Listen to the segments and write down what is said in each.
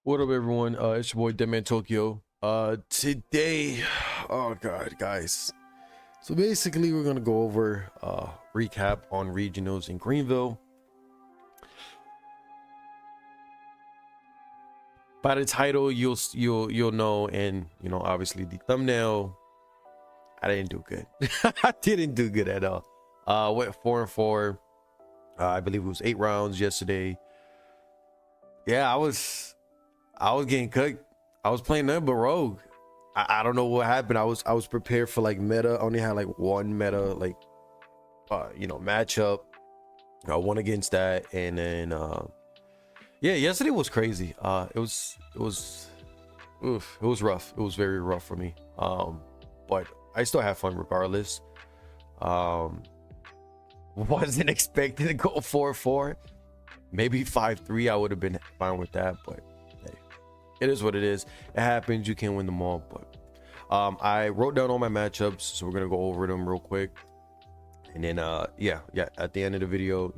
What up, everyone? It's your boy Deadman Tokyo. Today, oh god, guys. So basically, we're gonna go over recap on regionals in Greenville. By the title, you'll know, and obviously the thumbnail. I didn't do good. I didn't do good at all. Went 4-4. I believe it was 8 rounds yesterday. Yeah, I was getting cooked. I was playing nothing but rogue. I don't know what happened. I was prepared for like meta. I only had like one meta matchup. I won against that, and then yeah, yesterday was crazy. It was rough. It was very rough for me. But I still had fun regardless. Wasn't expecting to go 4-4. Maybe 5-3. I would have been fine with that, but hey, it is what it is. It happens. You can't win them all, but I wrote down all my matchups, so we're gonna go over them real quick, and then yeah, at the end of the video,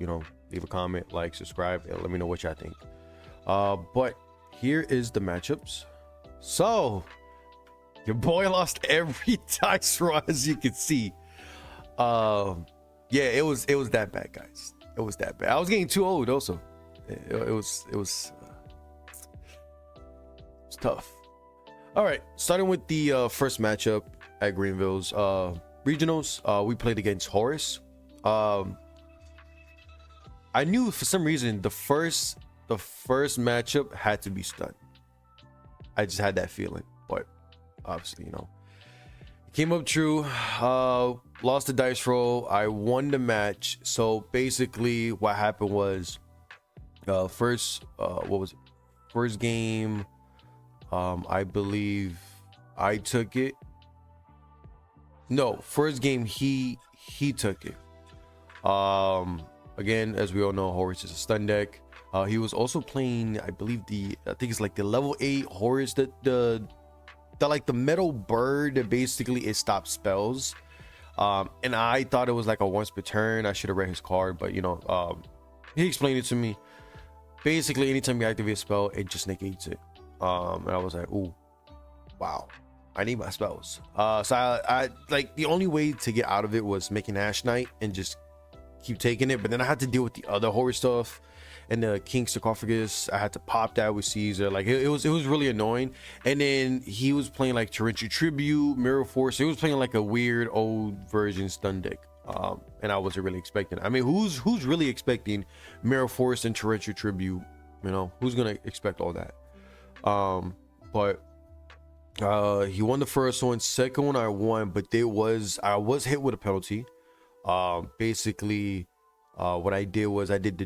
leave a comment, like, subscribe, and let me know what y'all think. But here is the matchups. So your boy lost every dice roll, as you can see. Yeah, it was that bad, guys. It was that bad. I was getting too old also. It was tough. All right, starting with the first matchup at Greenville's regionals. We played against Horace. I knew for some reason the first matchup had to be stunned. I just had that feeling, but obviously, it came up true. Lost the dice roll. I won the match. So basically what happened was first game, I believe I took it. No, first game he took it. Again, as we all know, Horus is a stun deck. He was also playing, I think it's like the level 8 Horus, the like the metal bird that basically it stops spells. And I thought it was like a once per turn. I should have read his card, but he explained it to me. Basically, anytime you activate a spell, it just negates it. And I was like, ooh, wow, I need my spells. So I like, the only way to get out of it was making Ash Knight and just keep taking it. But then I had to deal with the other horror stuff and the King Sarcophagus. I had to pop that with Caesar. Like it was really annoying. And then he was playing like Torrential Tribute, Mirror Force. He was playing like a weird old version stun deck. And I wasn't really expecting. I mean, who's really expecting Mirror Force and Torrential Tribute? Who's gonna expect all that? But he won the first one. Second one I won, but I was hit with a penalty. Basically, what I did was I did the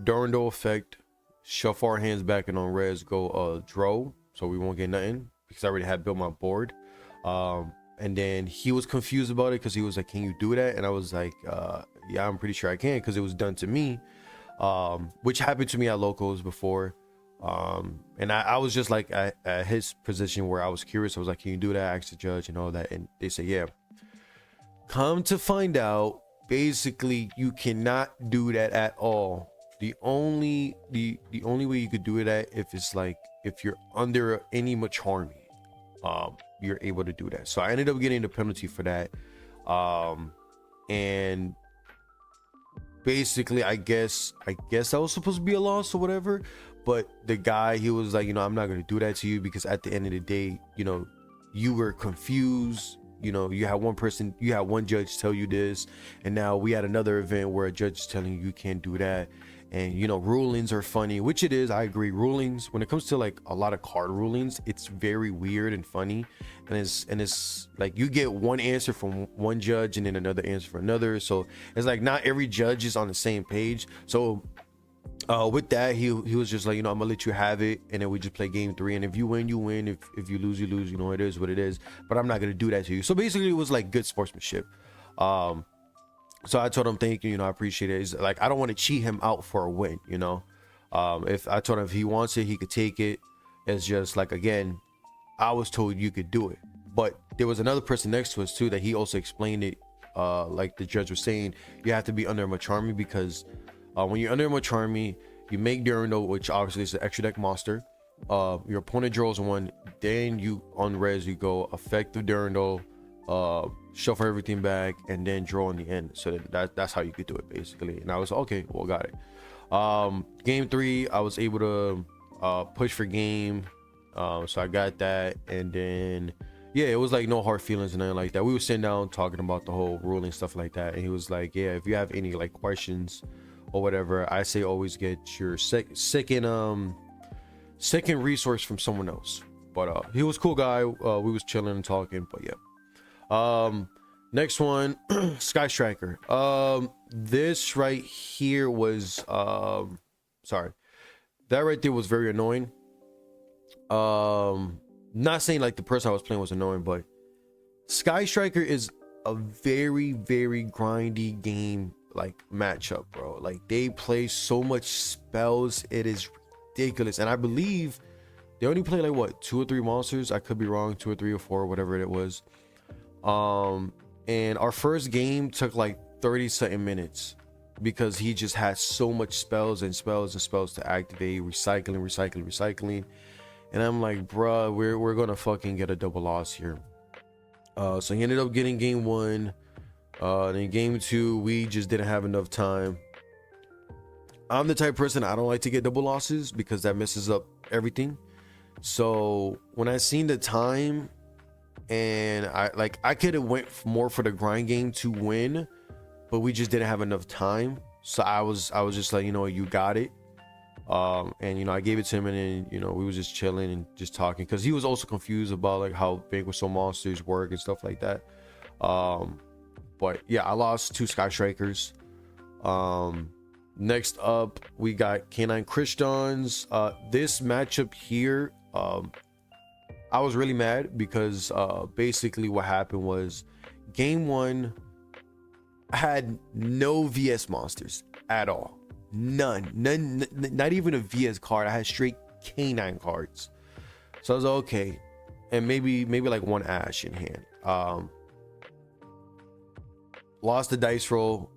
Durandal effect, shuffle our hands back, and on res go draw, so we won't get nothing because I already had built my board. And then he was confused about it because he was like, can you do that? And I was like, yeah, I'm pretty sure I can, because it was done to me, which happened to me at locals before. And I was just like at his position where I was curious. I was like, can you do that? I asked the judge and all that, and they say yeah. Come to find out, basically you cannot do that at all. The only way you could do it at, if you're under any Macharmy, you're able to do that. So I ended up getting the penalty for that. And basically I guess that was supposed to be a loss or whatever, but the guy, he was like, I'm not going to do that to you, because at the end of the day, you were confused. You had one judge tell you this, and now we had another event where a judge is telling you can't do that. And rulings are funny, which it is. I agree. Rulings, when it comes to like a lot of card rulings, it's very weird and funny, and it's like you get one answer from one judge and then another answer from another. So it's like not every judge is on the same page. So with that, he was just like, I'm gonna let you have it, and then we just play game 3, and if you win, you win. If you lose, you lose. It is what it is, but I'm not gonna do that to you. So basically it was like good sportsmanship. So I told him, thank you, I appreciate it. It's like, I don't want to cheat him out for a win. If I told him if he wants it, he could take it. It's just like, again, I was told you could do it, but there was another person next to us too that he also explained it. Like the judge was saying, you have to be under Macharmy, because when you're under Macharmy, you make Durandal, which obviously is an extra deck monster. your opponent draws one, then you on res you go effective Durandal, shuffle everything back, and then draw in the end. So that's how you could do it basically. And I was okay, well, got it. Game 3 I was able to push for game, so I got that. And then yeah, it was like no hard feelings and nothing like that. We were sitting down talking about the whole ruling stuff like that, and he was like, yeah, if you have any like questions or whatever, I say always get your second resource from someone else. But he was a cool guy. We was chilling and talking. But yeah, next one, Sky Striker. This right here was sorry, that right there was very annoying. Not saying like the person I was playing was annoying, but Sky Striker is a very grindy game, like matchup, bro. Like they play so much spells, it is ridiculous. And I believe they only play like what, 2 or 3 monsters. I could be wrong, 2 or 3 or 4, whatever it was. And our first game took like 30 something minutes because he just had so much spells and spells and spells to activate, recycling. And I'm like, bruh, we're gonna fucking get a double loss here. So he ended up getting game 1. Then game 2, we just didn't have enough time. I'm the type of person, I don't like to get double losses because that messes up everything. So when I seen the time, and I could have went more for the grind game to win, but we just didn't have enough time. So I was just like, you know, you got it. And you know, I gave it to him, and then, you know, we was just chilling and just talking because he was also confused about like how Vanquish monsters work and stuff like that. But yeah, I lost 2 Sky Strikers. Next up we got Canine Christians. This matchup here, I was really mad because basically what happened was game 1 I had no VS monsters at all. None, not even a VS card. I had straight canine cards. So I was like, okay, and maybe like 1 Ash in hand. Lost the dice roll.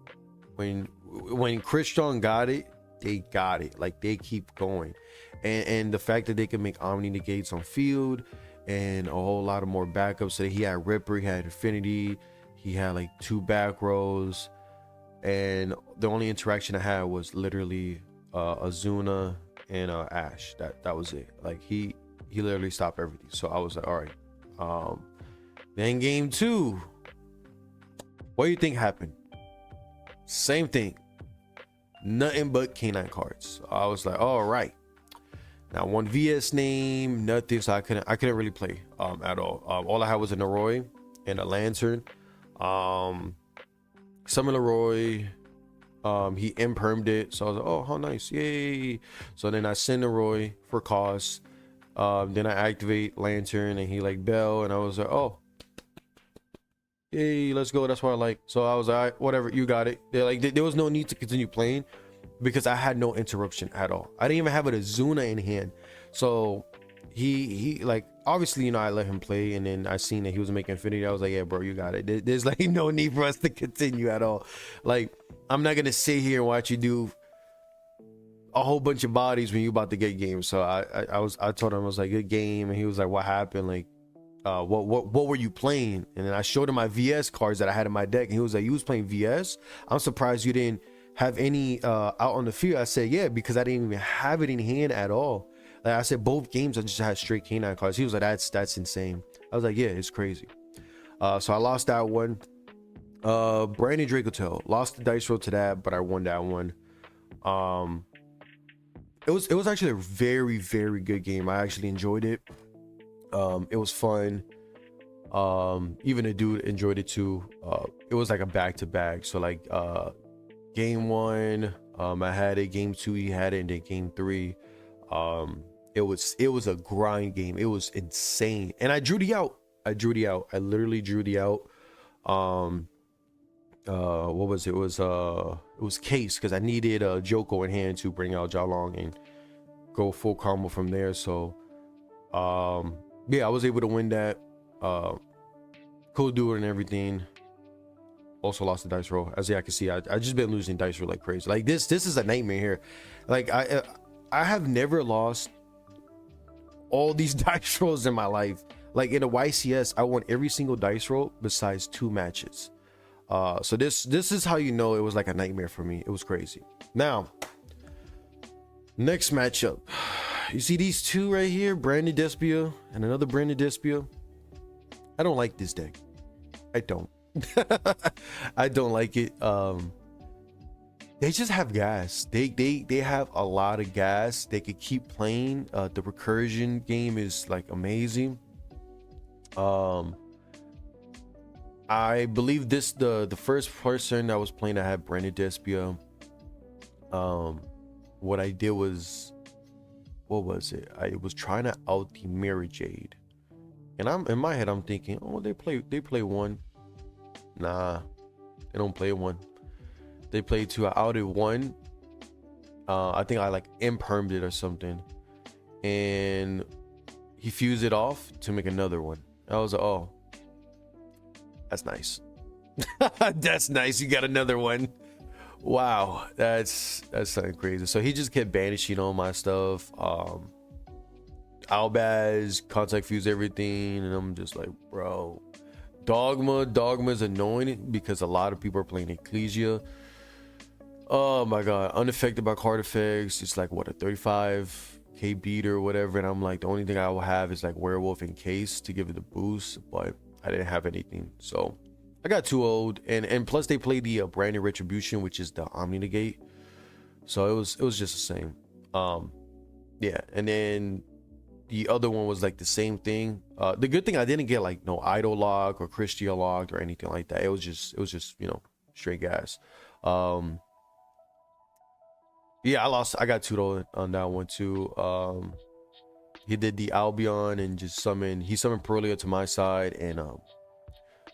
When Christian got it, they got it. Like they keep going, and the fact that they can make Omni negates on field and a whole lot of more backups. So he had Ripper, he had Infinity, he had like 2 back rows. And the only interaction I had was literally Azuna and Ash. That was it. Like he literally stopped everything. So I was like, all right. Then game 2, what do you think happened? Same thing, nothing but canine cards. So I was like, all right. Now 1 VS name, nothing. So I couldn't really play at all. All I had was a Noroi and a Lantern. Summon Leroy, he impermed it, so I was like, oh, how nice, yay. So then I send Leroy for cost, then I activate Lantern, and he like Bell, and I was like, oh, yay, let's go. That's what I like. So I was like, all right, whatever, you got it. There was no need to continue playing because I had no interruption at all. I didn't even have a Azuna in hand. So he like, obviously, you know, I let him play, and then I seen that he was making Infinity. I was like, yeah, bro, you got it. There's like no need for us to continue at all. Like, I'm not gonna sit here and watch you do a whole bunch of bodies when you about to get games. So I told him, I was like, good game, and he was like, what happened? Like, what were you playing? And then I showed him my VS cards that I had in my deck, and he was like, you was playing VS? I'm surprised you didn't have any out on the field. I said, yeah, because I didn't even have it in hand at all. Like I said, both games I just had straight canine cards. He was like, that's insane. I was like, yeah, it's crazy. So I lost that one. Brandon Dracotel, lost the dice roll to that, but I won that one. It was actually a very good game. I actually enjoyed it. It was fun. Even the dude enjoyed it too. It was like a back-to-back. So like game 1, I had it. Game 2, he had it, and then game 3. It was a grind game. It was insane, and I drew the out. I literally drew the out. What was it? It was Case, because I needed a Joko in hand to bring out Jalong and go full combo from there. So yeah, I was able to win that. Cool dude and everything. Also lost the dice roll. As I can see, I just been losing dice roll like crazy. Like this is a nightmare here. Like I have never lost all these dice rolls in my life. Like in a YCS, I won every single dice roll besides 2 matches. So this is how you know it was like a nightmare for me. It was crazy. Now, next matchup. You see these two right here, Brandon Despia and another Brandon Despia. I don't like this deck. I don't. I don't like it. They just have gas. They have a lot of gas. They could keep playing. The recursion game is like amazing. I believe the first person I was playing, I had Brandon Despia. What I did was, what was it? I was trying to out the Mary Jade, and I'm in my head I'm thinking, oh, they play one. Nah, they don't play one. They played 2. I outed 1. I think I like impermed it or something, and he fused it off to make another one. I was like, oh, that's nice. That's nice. You got another one. Wow, that's something crazy. So he just kept banishing all my stuff. Albaz, contact fuse everything, and I'm just like, bro. Dogma is annoying because a lot of people are playing Ecclesia. Oh my god, unaffected by card effects. It's like what, a 35k beat or whatever, and I'm like, the only thing I will have is like Werewolf in case to give it the boost, but I didn't have anything, so I got too old. And plus they played the Branded Retribution, which is the Omni Negate, so it was just the same. Yeah, and then the other one was like the same thing. The good thing I didn't get like no Idol lock or Christia locked or anything like that. It was just you know, straight gas. Yeah, I got 2 on that one too. He did the Albion and just he summoned Perulia to my side and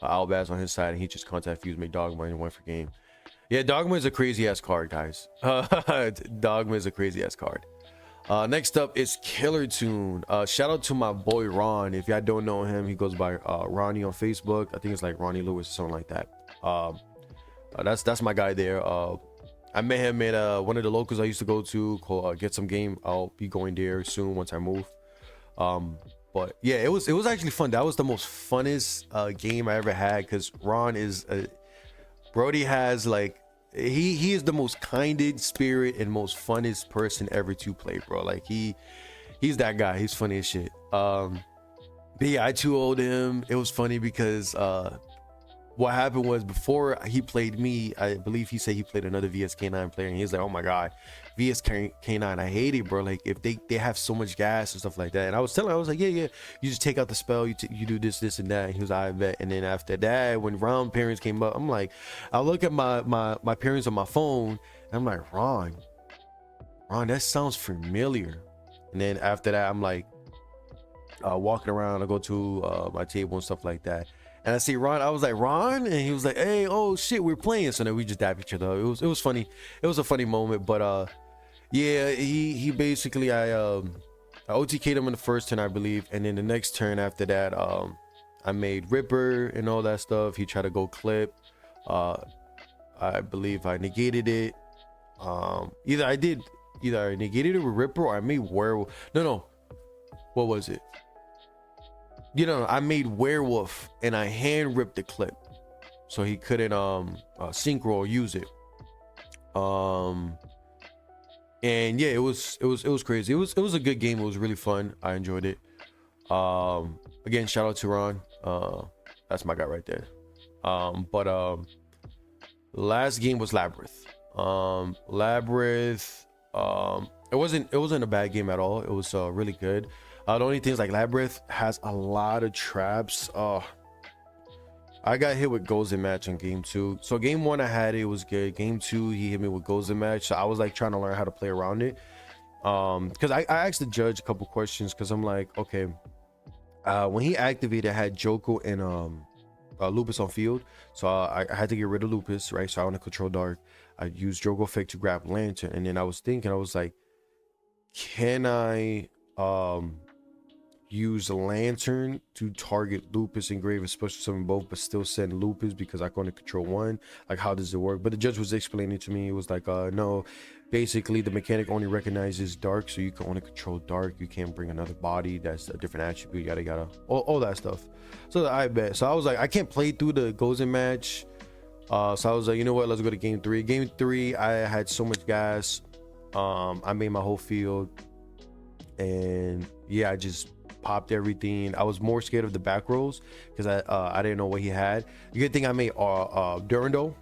Albaz on his side, and he just contact fused, made Dogma, and went for game. Yeah, Dogma is a crazy ass card, guys. Dogma is a crazy ass card. Next up is Killer Tune. Shout out to my boy Ron. If y'all don't know him, he goes by Ronnie on Facebook. I think it's like Ronnie Lewis or something like that. That's my guy there. I met him at one of the locals I used to go to called Get Some Game. I'll be going there soon once I move. But yeah, it was actually fun. That was the most funnest game I ever had, because Ron is Brody has like he is the most kinded spirit and most funnest person ever to play, bro. Like he's that guy. He's funny as shit. But yeah, I too old him. It was funny because what happened was, before he played me, I believe he said he played another VSK9 player, and he's like, oh my god, VSK9, I hate it, bro. Like if they have so much gas and stuff like that. And I was telling him, I was like, yeah, you just take out the spell, you do this and that. And he was, I bet. And then after that, when Ron parents came up, I'm like, I look at my parents on my phone, and I'm like, Ron, that sounds familiar. And then after that, I'm like walking around, I go to my table and stuff like that, and I see Ron. I was like, Ron, and he was like, hey, oh shit, we're playing. So then we just dapped each other. It was funny. It was a funny moment. But yeah, he basically, I OTK'd him in the first turn, I believe, and then the next turn after that, I made Ripper and all that stuff. He tried to go clip. I believe I negated it. Either I negated it with Ripper, or I made Werewolf. No, what was it? You know, I made Werewolf and I hand ripped the clip, so he couldn't synchro or use it. And yeah, it was crazy. It was a good game. It was really fun. I enjoyed it. Again, shout out to Ron. That's my guy right there. But last game was Labyrinth. Labyrinth, it wasn't a bad game at all. It was really good. The only thing is, like, Labyrinth has a lot of traps. I got hit with Goals in Match in game 2. So game 1 I had it was good. Game 2 he hit me with Goals in Match. So I was like trying to learn how to play around it. Because I asked the judge a couple questions, because I'm like, okay, when he activated, I had Joko and Lupus on field. So I had to get rid of Lupus, right? So I want to control Dark. I used Joko effect to grab Lantern, and then I was thinking, I was like, can I use Lantern to target Lupus and Grave, especially summon both, but still send Lupus because I can only control one. Like, how does it work? But the judge was explaining to me, it was like, no, basically the mechanic only recognizes dark, so you can only control dark. You can't bring another body that's a different attribute, yada yada, all that stuff. So I bet. So I was like, I can't play through the Gozen match. So I was like, you know what? Let's go to game 3. Game 3, I had so much gas. I made my whole field, and yeah, I just popped everything. I was more scared of the back rolls because I didn't know what he had. The good thing I made Durando.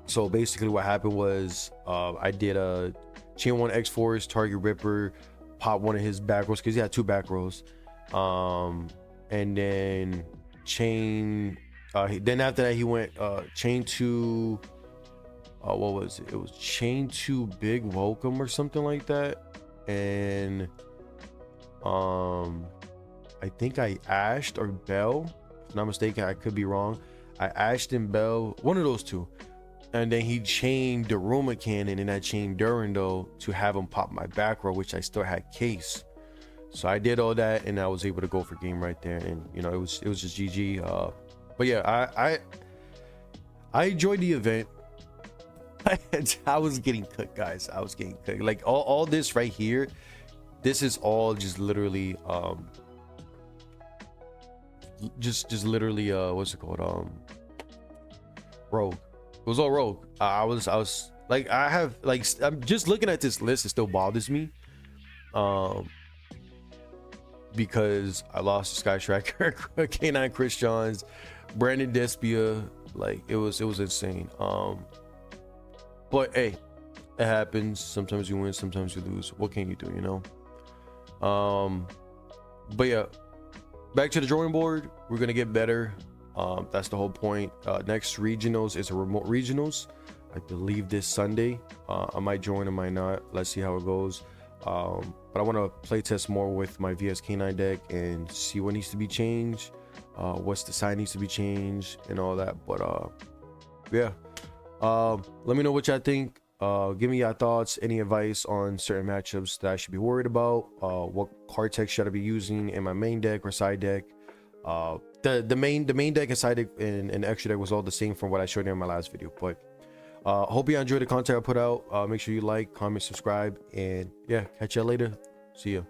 So basically what happened was I did a chain 1 X Force, target Ripper, pop one of his back rolls because he had 2 back rolls, and then chain then after that he went chain 2 what was it? It was chain 2 Big Welcome or something like that, and I think I ashed or Bell, if not mistaken. I could be wrong. I ashed and Bell, one of those two, and then he chained Daruma Cannon and I chained Durando to have him pop my back row, which I still had case. So I did all that and I was able to go for game right there, and you know, it was just GG. But yeah, I enjoyed the event. I was getting cooked, guys. I was getting cooked. Like all this right here, this is all just literally just literally what's it called, rogue. It was all rogue. I was like, I have like, I'm just looking at this list, it still bothers me because I lost to Sky Striker, K9 Chris Johns, Brandon Despia. Like it was insane. But hey, it happens. Sometimes you win, sometimes you lose. What can you do, you know? But yeah, back to the drawing board. We're gonna get better. That's the whole point. Next regionals is a remote regionals, I believe this Sunday. I might join, I might not. Let's see how it goes. But I want to play test more with my VSK9 deck and see what needs to be changed, what's the side needs to be changed and all that. But yeah, let me know what y'all think. Give me your thoughts, any advice on certain matchups that I should be worried about, what card text should I be using in my main deck or side deck. The main deck and side deck and extra deck was all the same from what I showed you in my last video. But hope you enjoyed the content I put out. Make sure you like, comment, subscribe, and yeah, catch y'all later. See ya.